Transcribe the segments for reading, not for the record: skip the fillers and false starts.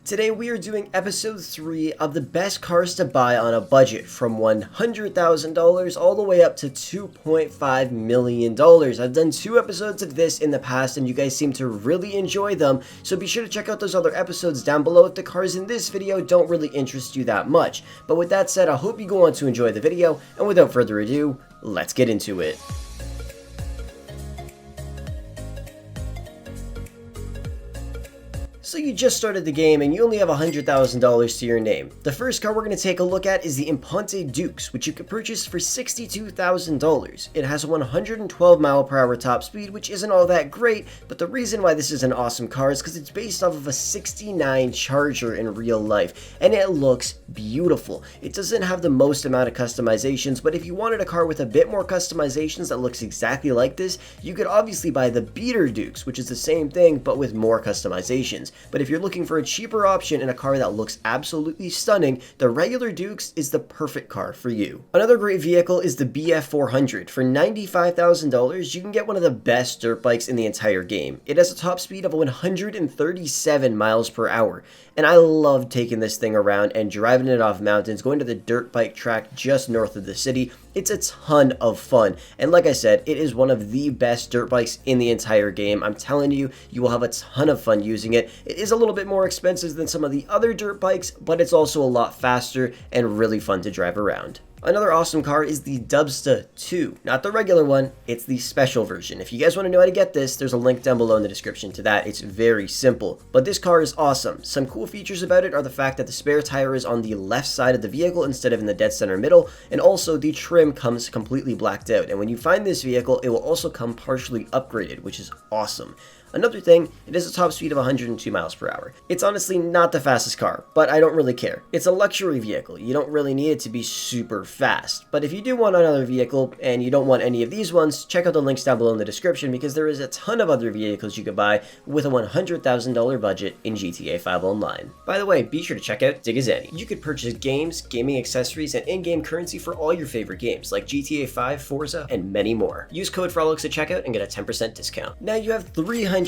Today we are doing episode 3 of the best cars to buy on a budget from $100,000 all the way up to $2.5 million. I've done 2 episodes of this in the past and you guys seem to really enjoy them, so be sure to check out those other episodes down below if the cars in this video don't really interest you that much. But with that said, I hope you go on to enjoy the video, and without further ado, let's get into it. So you just started the game and you only have $100,000 to your name. The first car we're going to take a look at is the Imponte Dukes, which you could purchase for $62,000. It has a 112 mile per hour top speed, which isn't all that great, but the reason why this is an awesome car is because it's based off of a 69 Charger in real life, and it looks beautiful. It doesn't have the most amount of customizations, but if you wanted a car with a bit more customizations that looks exactly like this, you could obviously buy the Beater Dukes, which is the same thing but with more customizations. But if you're looking for a cheaper option in a car that looks absolutely stunning, the regular Dukes is the perfect car for you. Another great vehicle is the BF400. For $95,000, you can get one of the best dirt bikes in the entire game. It has a top speed of 137 miles per hour, and I love taking this thing around and driving it off mountains, going to the dirt bike track just north of the city. It's a ton of fun, and like I said, it is one of the best dirt bikes in the entire game. I'm telling you, you will have a ton of fun using it. It is a little bit more expensive than some of the other dirt bikes, but it's also a lot faster and really fun to drive around. Another awesome car is the Dubsta 2. Not the regular one, it's the special version. If you guys want to know how to get this, there's a link down below in the description to that. It's very simple. But this car is awesome. Some cool features about it are the fact that the spare tire is on the left side of the vehicle instead of in the dead center middle, and also the trim comes completely blacked out. And when you find this vehicle, it will also come partially upgraded, which is awesome. Another thing, it has a top speed of 102 miles per hour. It's honestly not the fastest car, but I don't really care. It's a luxury vehicle. You don't really need it to be super fast. But if you do want another vehicle and you don't want any of these ones, check out the links down below in the description because there is a ton of other vehicles you could buy with a $100,000 budget in GTA 5 Online. By the way, be sure to check out Digizani. You could purchase games, gaming accessories, and in-game currency for all your favorite games like GTA 5, Forza, and many more. Use code FROLICKS at checkout and get a 10% discount. Now you have $300,000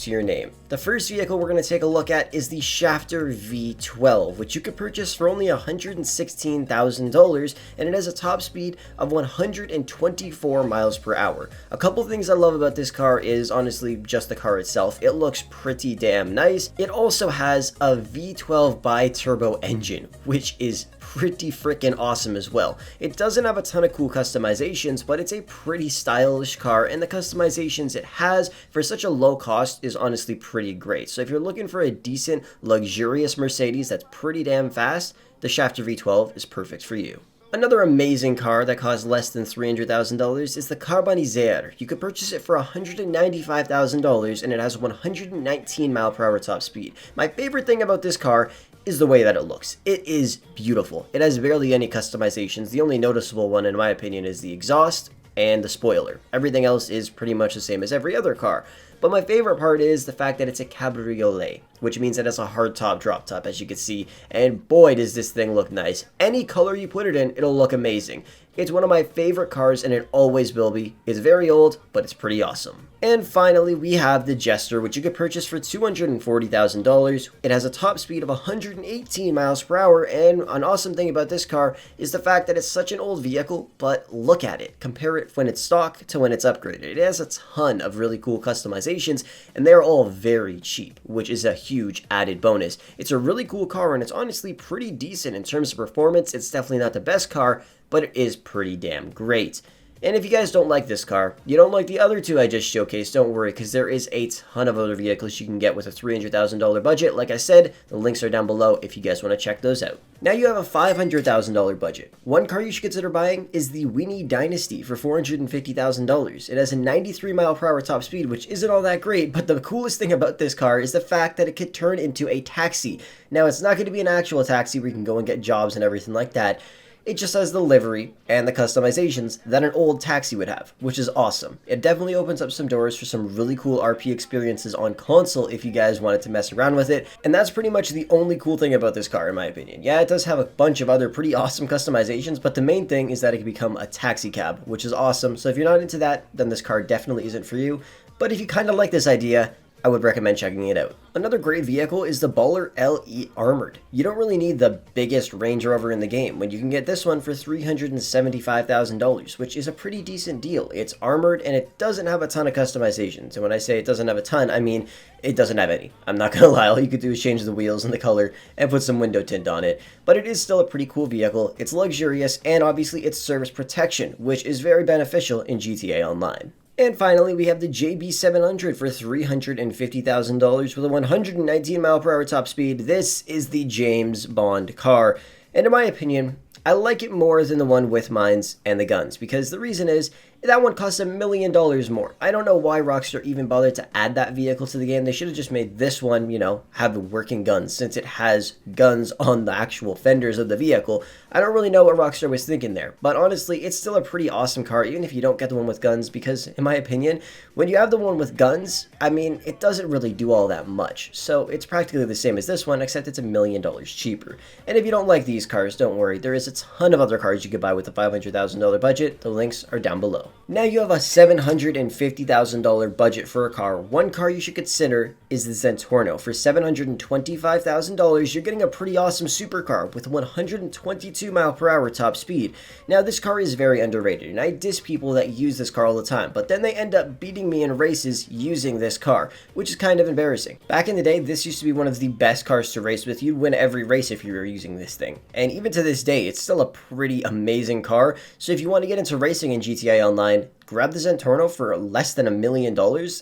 to your name. The first vehicle we're going to take a look at is the Shafter V12, which you could purchase for only $116,000, and it has a top speed of 124 miles per hour. A couple things I love about this car is honestly just the car itself. It looks pretty damn nice. It also has a V12 bi-turbo engine, which is pretty freaking awesome as well. It doesn't have a ton of cool customizations, but it's a pretty stylish car, and the customizations it has for such a low cost is honestly pretty great. So if you're looking for a decent, luxurious Mercedes that's pretty damn fast, the Shafter V12 is perfect for you. Another amazing car that costs less than $300,000 is the Carbonizer. You could purchase it for $195,000 and it has 119 mile per hour top speed. My favorite thing about this car is the way that it looks. It is beautiful. It has barely any customizations. The only noticeable one in my opinion is the exhaust and the spoiler. Everything else is pretty much the same as every other car. But my favorite part is the fact that it's a cabriolet, which means it has a hard top drop top, as you can see, and boy does this thing look nice. Any color you put it in, it'll look amazing. It's one of my favorite cars and it always will be. It's very old, but it's pretty awesome. And finally, we have the Jester, which you could purchase for $240,000. It has a top speed of 118 miles per hour, and an awesome thing about this car is the fact that it's such an old vehicle, but look at it. Compare it when it's stock to when it's upgraded. It has a ton of really cool customizations, and they're all very cheap, which is a huge added bonus. It's a really cool car, and it's honestly pretty decent in terms of performance. It's definitely not the best car, but it is pretty damn great. And if you guys don't like this car, you don't like the other 2 I just showcased, don't worry, because there is a ton of other vehicles you can get with a $300,000 budget. Like I said, the links are down below if you guys want to check those out. Now you have a $500,000 budget. One car you should consider buying is the Winnie Dynasty for $450,000. It has a 93 mile per hour top speed, which isn't all that great, but the coolest thing about this car is the fact that it could turn into a taxi. Now it's not going to be an actual taxi where you can go and get jobs and everything like that. It just has the livery and the customizations that an old taxi would have, which is awesome. It definitely opens up some doors for some really cool RP experiences on console if you guys wanted to mess around with it, and that's pretty much the only cool thing about this car in my opinion. Yeah, it does have a bunch of other pretty awesome customizations, but the main thing is that it can become a taxi cab, which is awesome. So if you're not into that, then this car definitely isn't for you, but if you kind of like this idea, I would recommend checking it out. Another great vehicle is the Baller LE Armored. You don't really need the biggest Range Rover in the game when you can get this one for $375,000, which is a pretty decent deal. It's armored and it doesn't have a ton of customizations. And when I say it doesn't have a ton, I mean it doesn't have any. I'm not gonna lie, all you could do is change the wheels and the color and put some window tint on it. But it is still a pretty cool vehicle. It's luxurious and obviously it's service protection, which is very beneficial in GTA Online. And finally, we have the JB700 for $350,000 with a 119 mile per hour top speed. This is the James Bond car. And in my opinion, I like it more than the one with mines and the guns, because the reason is that one costs $1 million more. I don't know why Rockstar even bothered to add that vehicle to the game. They should have just made this one, have working guns, since it has guns on the actual fenders of the vehicle. I don't really know what Rockstar was thinking there, but honestly, it's still a pretty awesome car, even if you don't get the one with guns, because in my opinion, when you have the one with guns, I mean, it doesn't really do all that much. So it's practically the same as this one, except it's $1 million cheaper. And if you don't like these cars, don't worry, there is a ton of other cars you could buy with a $500,000 budget. The links are down below. Now you have a $750,000 budget for a car. One car you should consider is the Zentorno. For $725,000, you're getting a pretty awesome supercar with 122 mile per hour top speed. Now this car is very underrated, and I diss people that use this car all the time, but then they end up beating me in races using this car, which is kind of embarrassing. Back in the day, this used to be one of the best cars to race with. You'd win every race if you were using this thing. And even to this day, it's still a pretty amazing car. So if you want to get into racing in GTA Online, grab the Zentorno for less than $1 million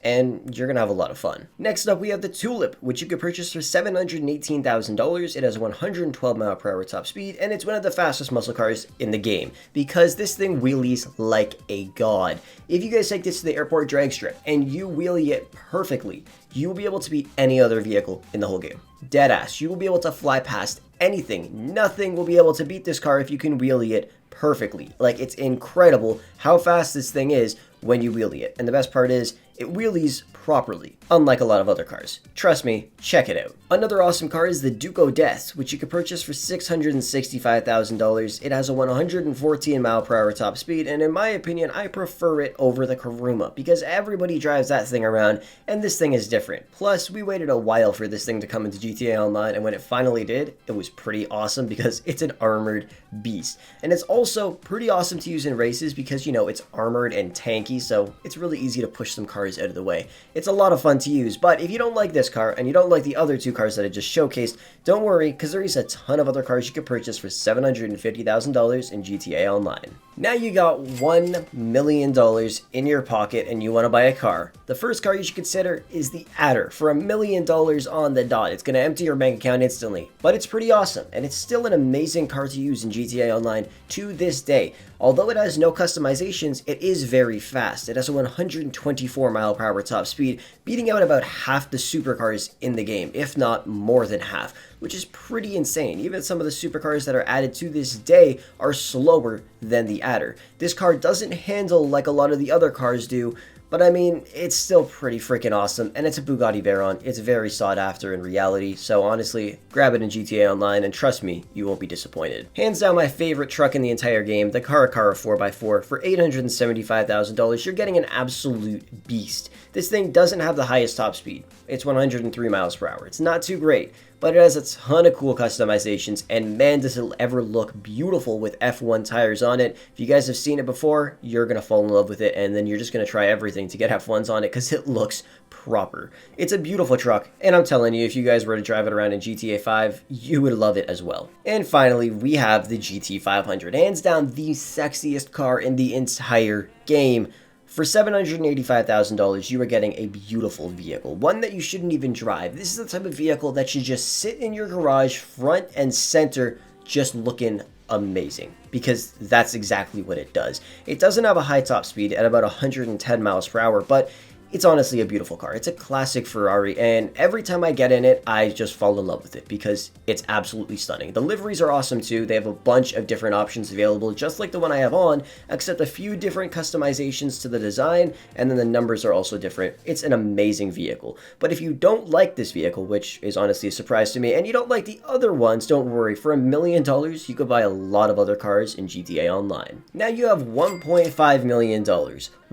and you're gonna have a lot of fun. Next up, we have the Tulip, which you could purchase for $718,000. It has 112 mile per hour top speed, and it's one of the fastest muscle cars in the game because this thing wheelies like a god. If you guys take this to the airport drag strip and you wheelie it perfectly, you will be able to beat any other vehicle in the whole game. Deadass, you will be able to fly past anything. Nothing will be able to beat this car if you can wheelie it perfectly. Like, it's incredible how fast this thing is when you wheelie it. And the best part is, it wheelies properly, unlike a lot of other cars. Trust me, check it out. Another awesome car is the Duco Death, which you can purchase for $665,000. It has a 114 mile per hour top speed, and in my opinion, I prefer it over the Kuruma because everybody drives that thing around, and this thing is different. Plus, we waited a while for this thing to come into GTA Online, and when it finally did, it was pretty awesome because it's an armored beast. And it's also pretty awesome to use in races because, it's armored and tanky, so it's really easy to push some cars out of the way. It's a lot of fun to use, but if you don't like this car and you don't like the other two cars that I just showcased, don't worry, because there is a ton of other cars you can purchase for $750,000 in GTA Online. Now you got $1 million in your pocket and you want to buy a car. The first car you should consider is the Adder for $1 million on the dot. It's going to empty your bank account instantly, but it's pretty awesome, and it's still an amazing car to use in GTA Online to this day. Although it has no customizations, it is very fast. It has a 124 mile per hour top speed, beating out about half the supercars in the game, if not more than half, which is pretty insane. Even some of the supercars that are added to this day are slower than the Adder. This car doesn't handle like a lot of the other cars do, but I mean, it's still pretty freaking awesome, and it's a Bugatti Veyron. It's very sought after in reality, so honestly, grab it in GTA Online, and trust me, you won't be disappointed. Hands down my favorite truck in the entire game, the Caracara 4x4 for $875,000. You're getting an absolute beast. This thing doesn't have the highest top speed. It's 103 miles per hour. It's not too great, but it has a ton of cool customizations, and man, does it ever look beautiful with F1 tires on it. If you guys have seen it before, you're going to fall in love with it, and then you're just going to try everything to get F1s on it because it looks proper. It's a beautiful truck, and I'm telling you, if you guys were to drive it around in GTA 5, you would love it as well. And finally, we have the GT500, hands down the sexiest car in the entire game. For $785,000, you are getting a beautiful vehicle, one that you shouldn't even drive. This is the type of vehicle that should just sit in your garage, front and center, just looking amazing, because that's exactly what it does. It doesn't have a high top speed at about 110 miles per hour, but it's honestly a beautiful car. It's a classic Ferrari, and every time I get in it, I just fall in love with it because it's absolutely stunning. The liveries are awesome too. They have a bunch of different options available, just like the one I have on, except a few different customizations to the design, and then the numbers are also different. It's an amazing vehicle. But if you don't like this vehicle, which is honestly a surprise to me, and you don't like the other ones, don't worry. For $1 million, you could buy a lot of other cars in GTA Online. Now you have $1.5 million.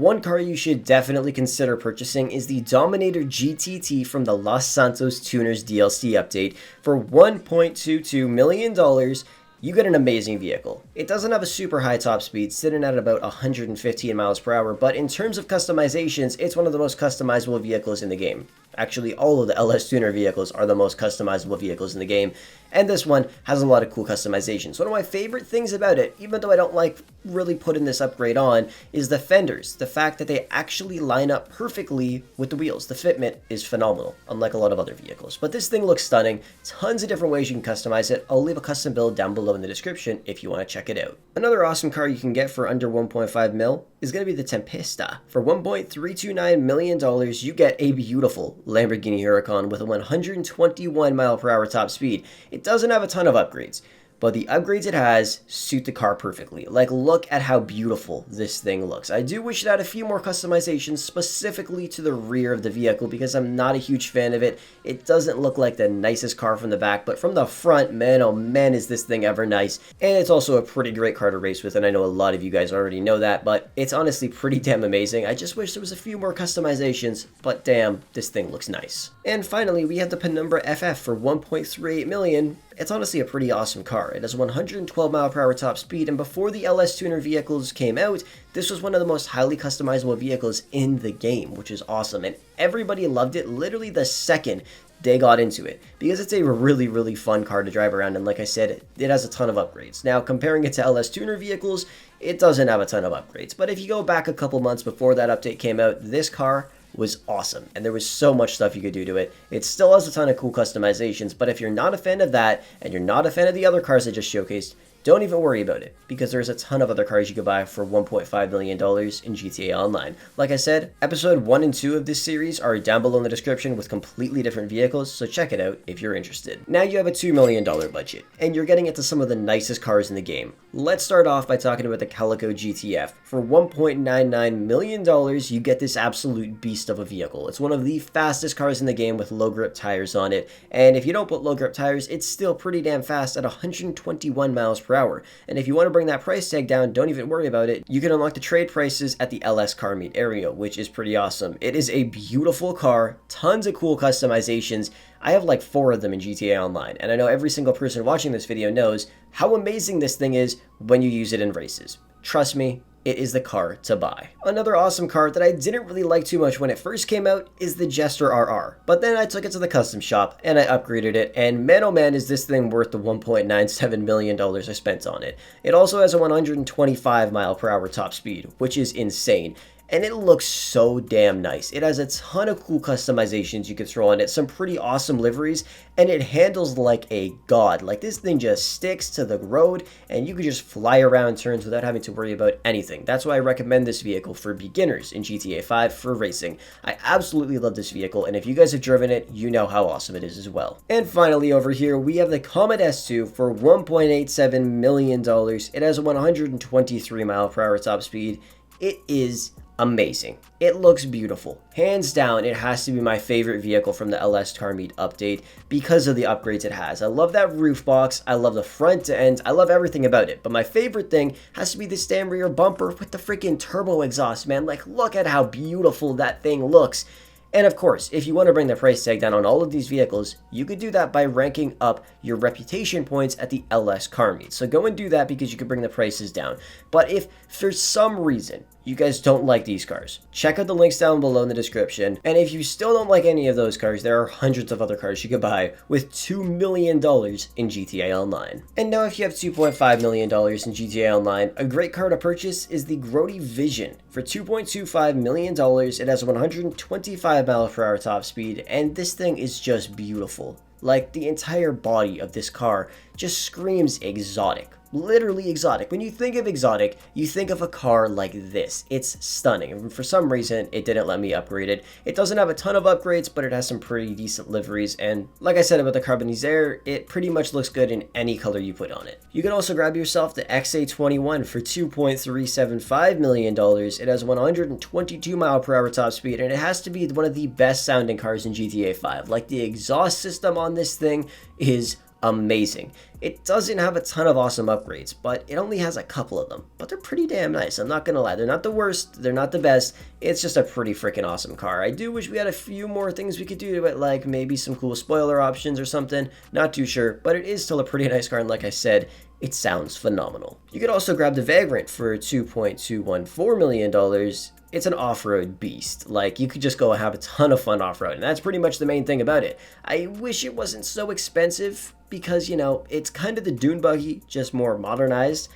One car you should definitely consider purchasing is the Dominator GTT from the Los Santos Tuners DLC update. For $1.22 million, you get an amazing vehicle. It doesn't have a super high top speed, sitting at about 115 miles per hour, but in terms of customizations, it's one of the most customizable vehicles in the game. Actually, all of the LS Tuner vehicles are the most customizable vehicles in the game, and this one has a lot of cool customizations. One of my favorite things about it, even though I don't like really putting this upgrade on, is the fenders. The fact that they actually line up perfectly with the wheels. The fitment is phenomenal, unlike a lot of other vehicles. But this thing looks stunning. Tons of different ways you can customize it. I'll leave a custom build down below in the description if you want to check it out. Another awesome car you can get for under 1.5 mil is going to be the Tempesta. For $1.329 million, you get a beautiful Lamborghini Huracan with a 121 mile per hour top speed. It doesn't have a ton of upgrades, but the upgrades it has suit the car perfectly. Like, look at how beautiful this thing looks. I do wish it had a few more customizations specifically to the rear of the vehicle because I'm not a huge fan of it. It doesn't look like the nicest car from the back, but from the front, man, oh man, is this thing ever nice. And it's also a pretty great car to race with, and I know a lot of you guys already know that, but it's honestly pretty damn amazing. I just wish there was a few more customizations, but damn, this thing looks nice. And finally, we have the Penumbra FF for $1.38 million. It's honestly a pretty awesome car. It has 112 mile per hour top speed, and before the LS Tuner vehicles came out, this was one of the most highly customizable vehicles in the game, which is awesome, and everybody loved it literally the second they got into it, because it's a really fun car to drive around, and like I said, it has a ton of upgrades. Now, comparing it to LS Tuner vehicles, it doesn't have a ton of upgrades, but if you go back a couple months before that update came out, this car was awesome, and there was so much stuff you could do to it. It still has a ton of cool customizations, but if you're not a fan of that, and you're not a fan of the other cars I just showcased, don't even worry about it, because there's a ton of other cars you could buy for $1.5 million in GTA Online. Like I said, episode 1 and 2 of this series are down below in the description with completely different vehicles, so check it out if you're interested. Now you have a $2 million budget, and you're getting into some of the nicest cars in the game. Let's start off by talking about the Calico GTF. For $1.99 million, you get this absolute beast of a vehicle. It's one of the fastest cars in the game with low grip tires on it, and if you don't put low grip tires, it's still pretty damn fast at 121 miles per hour. And if you want to bring that price tag down, don't even worry about it. You can unlock the trade prices at the LS Car Meet area, which is pretty awesome. It is a beautiful car, tons of cool customizations. I have like 4 of them in GTA Online, and I know every single person watching this video knows how amazing this thing is when you use it in races. Trust me, it is the car to buy. Another awesome car that I didn't really like too much when it first came out is the Jester RR, but then I took it to the custom shop and I upgraded it, and man oh man is this thing worth the $1.97 million I spent on it. It also has a 125 mile per hour top speed, which is insane. And it looks so damn nice. It has a ton of cool customizations you can throw on it, some pretty awesome liveries, and it handles like a god. Like, this thing just sticks to the road, and you can just fly around turns without having to worry about anything. That's why I recommend this vehicle for beginners in GTA 5 for racing. I absolutely love this vehicle, and if you guys have driven it, you know how awesome it is as well. And finally over here, we have the Comet S2 for $1.87 million. It has a 123 mile per hour top speed. It is amazing. It looks beautiful. Hands down, it has to be my favorite vehicle from the LS Car Meet update because of the upgrades it has. I love that roof box, I love the front end, I love everything about it, but my favorite thing has to be this damn rear bumper with the freaking turbo exhaust, man. Like, look at how beautiful that thing looks. And of course, if you want to bring the price tag down on all of these vehicles, you could do that by ranking up your reputation points at the LS Car Meet. So go and do that because you could bring the prices down. But if for some reason you guys don't like these cars, check out the links down below in the description. And if you still don't like any of those cars, there are hundreds of other cars you could buy with $2 million in GTA Online. And now if you have $2.5 million in GTA Online, a great car to purchase is the Grody Vision. For $2.25 million, it has 125 mile per hour top speed, and this thing is just beautiful. Like, the entire body of this car just screams exotic. Literally exotic. When you think of exotic, you think of a car like this. It's stunning. And for some reason, it didn't let me upgrade it. It doesn't have a ton of upgrades, but it has some pretty decent liveries. And like I said about the Carbonizer, it pretty much looks good in any color you put on it. You can also grab yourself the XA21 for $2.375 million. It has 122 mile per hour top speed, and it has to be one of the best sounding cars in GTA 5. Like, the exhaust system on this thing is amazing. It doesn't have a ton of awesome upgrades, but it only has a couple of them. But they're pretty damn nice, I'm not gonna lie. They're not the worst, they're not the best. It's just a pretty freaking awesome car. I do wish we had a few more things we could do to it, like maybe some cool spoiler options or something. Not too sure, but it is still a pretty nice car, and like I said, it sounds phenomenal. You could also grab the Vagrant for $2.214 million. It's an off-road beast. Like, you could just go have a ton of fun off-road, and that's pretty much the main thing about it. I wish it wasn't so expensive because, you know, it's kind of the dune buggy, just more modernized,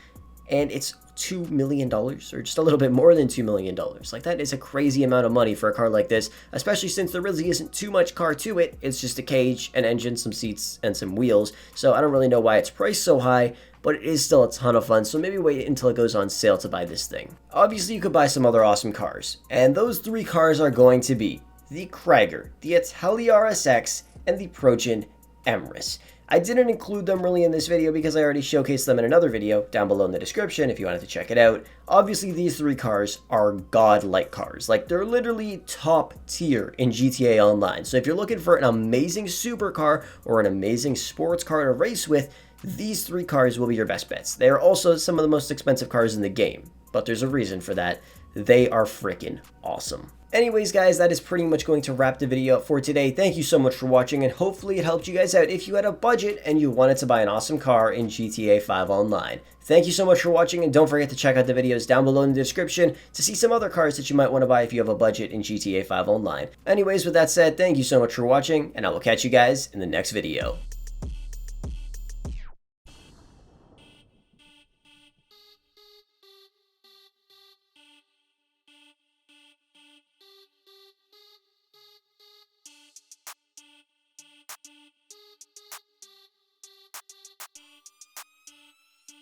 and it's $2 million, or just a little bit more than $2 million. Like, that is a crazy amount of money for a car like this, especially since there really isn't too much car to it. It's just a cage, an engine, some seats, and some wheels, so I don't really know why it's priced so high, but it is still a ton of fun, so maybe wait until it goes on sale to buy this thing. Obviously, you could buy some other awesome cars, and those three cars are going to be the Krieger, the Ateli RSX, and the Progen Emrys. I didn't include them really in this video because I already showcased them in another video down below in the description if you wanted to check it out. Obviously, these three cars are godlike cars. Like, they're literally top tier in GTA Online. So if you're looking for an amazing supercar or an amazing sports car to race with, these three cars will be your best bets. They are also some of the most expensive cars in the game, but there's a reason for that. They are freaking awesome. Anyways, guys, that is pretty much going to wrap the video up for today. Thank you so much for watching, and hopefully it helped you guys out if you had a budget and you wanted to buy an awesome car in GTA 5 Online. Thank you so much for watching, and don't forget to check out the videos down below in the description to see some other cars that you might want to buy if you have a budget in GTA 5 Online. Anyways, with that said, thank you so much for watching, and I will catch you guys in the next video.